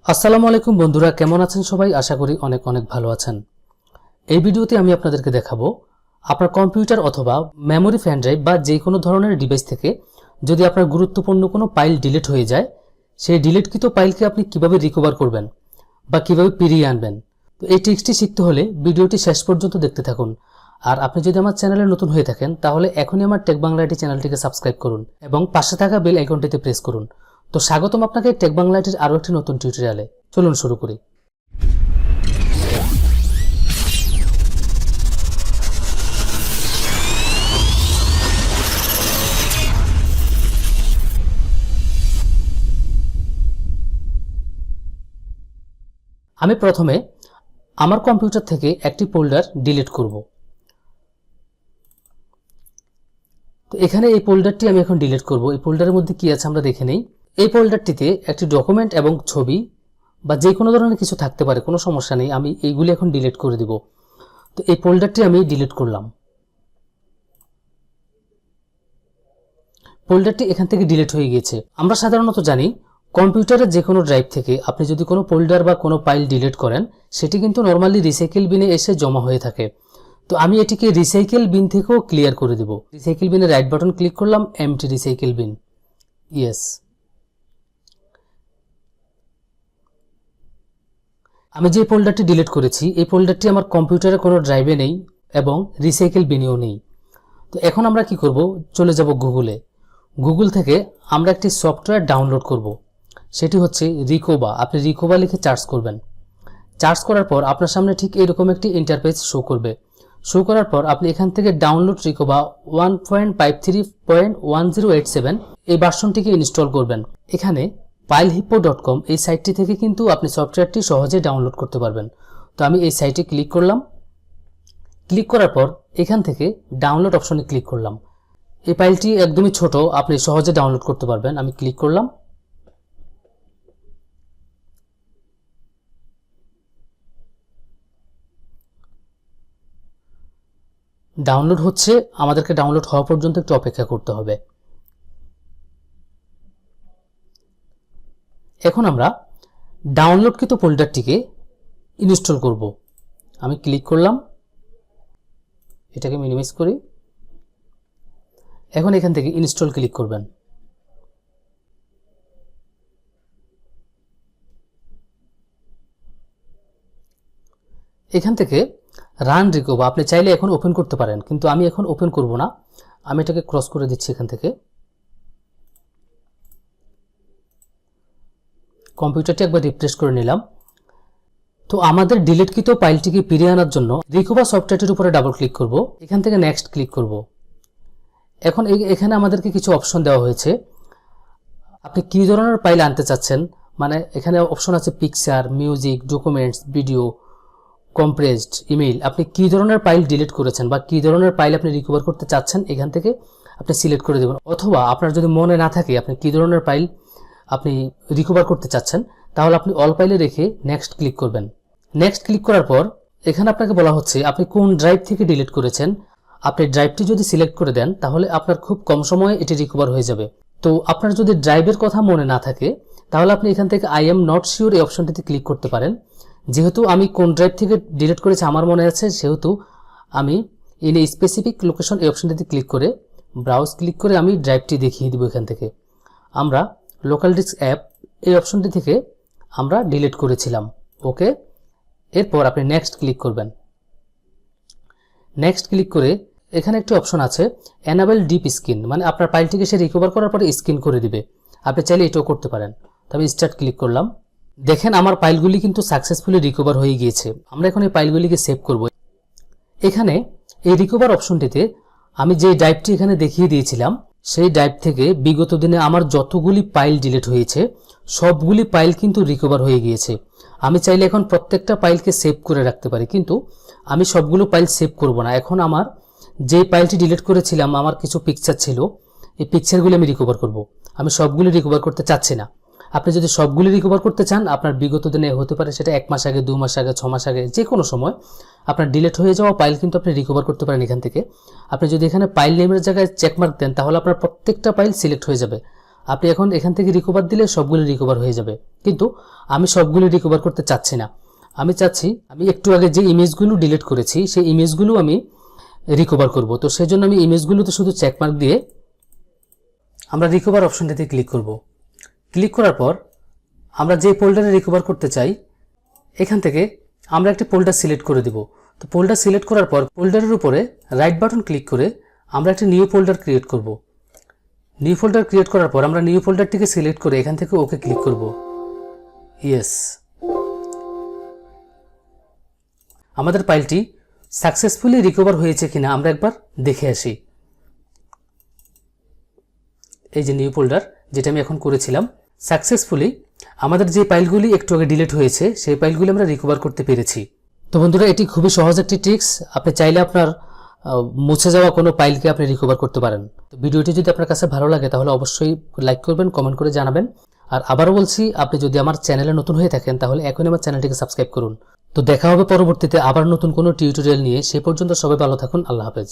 আসসালামু আলাইকুম বন্ধুরা, কেমন আছেন সবাই? আশা করি অনেক অনেক ভালো আছেন। এই ভিডিওতে আমি আপনাদেরকে দেখাবো আপনার কম্পিউটার অথবা মেমোরি ফ্যান ড্রাইভ বা যে কোনো ধরনের ডিভাইস থেকে যদি আপনার গুরুত্বপূর্ণ কোনো ফাইল ডিলিট হয়ে যায়, সেই ডিলিটকৃত ফাইলকে আপনি কিভাবে রিকভার করবেন বা কিভাবে ফিরিয়ে আনবেন। তো এই ট্রিক্সটি শিখতে হলে ভিডিওটি শেষ পর্যন্ত দেখতে থাকুন। আর আপনি যদি আমার চ্যানেলে নতুন হয়ে থাকেন তাহলে এখনই আমার টেক বাংলা আইটি চ্যানেলটিকে সাবস্ক্রাইব করুন এবং পাশে থাকা বেল আইকনটিতে প্রেস করুন। তো স্বাগতম আপনাকে টেক বাংলা আইটির আরও একটি নতুন টিউটোরিয়ালে। চলুন শুরু করি। আমি প্রথমে আমার কম্পিউটার থেকে একটি ফোল্ডার ডিলিট করব। তো এখানে এই ফোল্ডারটি আমি এখন ডিলিট করব। এই ফোল্ডারের মধ্যে কি আছে আমরা দেখে নেই। এই ফোল্ডারটিতে একটি ডকুমেন্ট এবং ছবি বা যে কোনো ধরনের কিছু থাকতে পারে, কোনো সমস্যা নেই। আমি এইগুলি এখন ডিলিট করে দিব। তো এই ফোল্ডারটি আমি ডিলিট করলাম। ফোল্ডারটি এখান থেকে ডিলিট হয়ে গিয়েছে। আমরা সাধারণত জানি কম্পিউটারের যে কোনো ড্রাইভ থেকে আপনি যদি কোনো ফোল্ডার বা কোনো ফাইল ডিলিট করেন, সেটি কিন্তু নর্মালি রিসাইকেল বিনে এসে জমা হয়ে থাকে। তো আমি এটিকে রিসাইকেল বিন থেকেও ক্লিয়ার করে দেব। রিসাইকেল বিনে রাইট বাটন ক্লিক করলাম, এমটি রিসাইকেল বিন, ইয়েস। আমি যে ফোল্ডারটি ডিলিট করেছি এই ফোল্ডারটি আমার কম্পিউটারে কোনো ড্রাইভে নেই এবং রিসাইকেল বিনেও নেই। তো এখন আমরা কি করব, চলে যাব গুগলে। গুগল থেকে আমরা একটি সফটওয়্যার ডাউনলোড করব, সেটি হচ্ছে রিকোবা। আপনি রিকোবা লিখে সার্চ করবেন। সার্চ করার পর আপনার সামনে ঠিক এরকম একটি ইন্টারফেস শো করবে। শো করার পর আপনি এখান থেকে ডাউনলোড রিকোবা 1.53.1087 এই ভার্সনটিকে ইনস্টল করবেন। এখানে filehippo.com এই সাইটটি থেকে কিন্তু আপনি সফটওয়্যারটি সহজে ডাউনলোড করতে পারবেন। তো আমি এই সাইটে ক্লিক করলাম। ক্লিক করার পর এখান থেকে ডাউনলোড অপশনে ক্লিক করলাম। এই ফাইলটি একদমই ছোট, আপনি সহজে ডাউনলোড করতে পারবেন। আমি ক্লিক করলাম। ডাউনলোড হচ্ছে, আমাদেরকে ডাউনলোড হওয়া পর্যন্ত একটু অপেক্ষা করতে হবে। এখন আমরা ডাউনলোডকৃত ফোল্ডারটিকে ইনস্টল করব। আমি ক্লিক করলাম, এটাকে মিনিমাইজ করি। এখন এখান থেকে ইনস্টল ক্লিক করবেন। এখান থেকে রান রিকোবা আপনি চাইলে এখন ওপেন করতে পারেন, কিন্তু আমি এখন ওপেন করব না। আমি এটাকে ক্রস করে দিচ্ছি। এখান থেকে কম্পিউটারটি একবার রিফ্রেশ করে নিলাম। তো আমাদের ডিলিটকৃত ফাইলটিকে ফিরিয়ে আনার জন্য রিকোবা সফটওয়্যারটির উপরে ডাবল ক্লিক করব। এখান থেকে নেক্সট ক্লিক করব। এখন এখানে আমাদেরকে কিছু অপশন দেওয়া হয়েছে। আপনি কি ধরনের ফাইল আনতে চাচ্ছেন, মানে এখানে অপশন আছে picture, music, documents, video, compressed, email. আপনি কি ধরনের ফাইল ডিলিট করেছেন বা কি ধরনের ফাইল আপনি রিকভার করতে চাচ্ছেন এখান থেকে আপনি সিলেক্ট করে দেবেন। অথবা আপনার যদি মনে না থাকে আপনি কি ধরনের ফাইল আপনি রিকভার করতে চাচ্ছেন, তাহলে আপনি অল ফাইলে রেখে নেক্সট ক্লিক করবেন। নেক্সট ক্লিক করার পর এখানে আপনাকে বলা হচ্ছে আপনি কোন ড্রাইভ থেকে ডিলিট করেছেন। আপনি ড্রাইভটি যদি সিলেক্ট করে দেন তাহলে আপনার খুব কম সময়ে এটি রিকভার হয়ে যাবে। তো আপনার যদি ড্রাইভের কথা মনে না থাকে তাহলে আপনি এখান থেকে আই এম নট শিওর এই অপশনটিতে ক্লিক করতে পারেন। যেহেতু আমি কোন ড্রাইভ থেকে ডিলিট করেছি আমার মনে আছে, সেহেতু আমি ইন এ স্পেসিফিক লোকেশন এই অপশনটিতে ক্লিক করে ব্রাউজ ক্লিক করে আমি ড্রাইভটি দেখিয়ে দিব। এখান থেকে আমরা লোকাল ডিস্ক অ্যাপ এই অপশনটি থেকে আমরা ডিলিট করেছিলাম। ওকে, এরপর আপনি নেক্সট ক্লিক করবেন। নেক্সট ক্লিক করে এখানে একটি অপশন আছে এনাবেল ডিপ স্ক্রিন, মানে আপনার ফাইলটিকে সে রিকভার করার পরে স্ক্রিন করে দিবে। আপনি চাইলে এটাও করতে পারেন। তো আমি স্টার্ট ক্লিক করলাম। দেখেন আমার ফাইলগুলি কিন্তু সাকসেসফুলি রিকভার হয়ে গিয়েছে। আমরা এখন এই ফাইলগুলিকে সেভ করব। এখানে এই রিকভার অপশনটিতে আমি যে ড্রাইভটি এখানে দেখিয়ে দিয়েছিলাম সেই ড্রাইভ থেকে বিগত দিনে আমার যতগুলি ফাইল ডিলিট হয়েছে সবগুলি ফাইল কিন্তু রিকভার হয়ে গিয়েছে। আমি চাইলে এখন প্রত্যেকটা ফাইলকে সেভ করে রাখতে পারি, কিন্তু আমি সবগুলো ফাইল সেভ করব না। এখন আমার যে ফাইলটি ডিলিট করেছিলাম আমার কিছু পিকচার ছিল, এই পিকচারগুলি আমি রিকভার করব। আমি সবগুলি রিকভার করতে চাচ্ছি না। আপনি যদি সবগুলি রিকভার করতে চান, আপনার বিগত দিনে হতে পারে সেটা 1 মাস আগে, 2 মাস আগে, 6 মাস আগে, যে কোনো সময় আপনার ডিলিট হয়ে যাওয়া ফাইল কিন্তু আপনি রিকভার করতে পারেন এখান থেকে। আপনি যদি এখানে ফাইল নেমের জায়গায় চেকমার্ক দেন তাহলে আপনার প্রত্যেকটা ফাইল সিলেক্ট হয়ে যাবে। আপনি এখন এখান থেকে রিকভার দিলে সবগুলো রিকভার হয়ে যাবে, কিন্তু আমি সবগুলো রিকভার করতে চাচ্ছি না। আমি চাচ্ছি আমি একটু আগে যে ইমেজগুলো ডিলিট করেছি সেই ইমেজগুলো আমি রিকভার করব। তো সেজন্য আমি ইমেজগুলোতে শুধু চেকমার্ক দিয়ে আমরা রিকভার অপশনটাতে ক্লিক করব। ক্লিক করার পর আমরা যে ফোল্ডারে রিকভার করতে চাই এখান থেকে আমরা একটি ফোল্ডার সিলেক্ট করে দিব। তো ফোল্ডার সিলেক্ট করার পর ফোল্ডারের উপরে রাইট বাটন ক্লিক করে আমরা একটি নিউ ফোল্ডার ক্রিয়েট করব। নিউ ফোল্ডার ক্রিয়েট করার পর আমরা নিউ ফোল্ডারটিকে সিলেক্ট করে এখান থেকে ওকে ক্লিক করব। ইয়েস, আমাদের ফাইলটি সাকসেসফুলি রিকভার হয়েছে কিনা আমরা একবার দেখে আসি। এই যে নিউ ফোল্ডার যেটা আমি এখন করেছিলাম, সাকসেসফুলি আমাদের যে ফাইলগুলি একটু আগে ডিলিট হয়েছে সেই ফাইলগুলি আমরা রিকভার করতে পেরেছি। তো বন্ধুরা, এটি খুবই সহজ একটি ট্রিক্স। আপনি চাইলে আপনার মুছে যাওয়া কোনো ফাইলকে আপনি রিকভার করতে পারেন। তো ভিডিওটি যদি আপনার কাছে ভালো লাগে তাহলে অবশ্যই লাইক করবেন, কমেন্ট করে জানাবেন। আর আবারও বলছি, আপনি যদি আমার চ্যানেলে নতুন হয়ে থাকেন তাহলে এখনই আমার চ্যানেলটিকে সাবস্ক্রাইব করুন। তো দেখা হবে পরবর্তীতে আবার নতুন কোনো টিউটোরিয়াল নিয়ে। সেই পর্যন্ত সবাই ভালো থাকুন। আল্লাহ হাফেজ।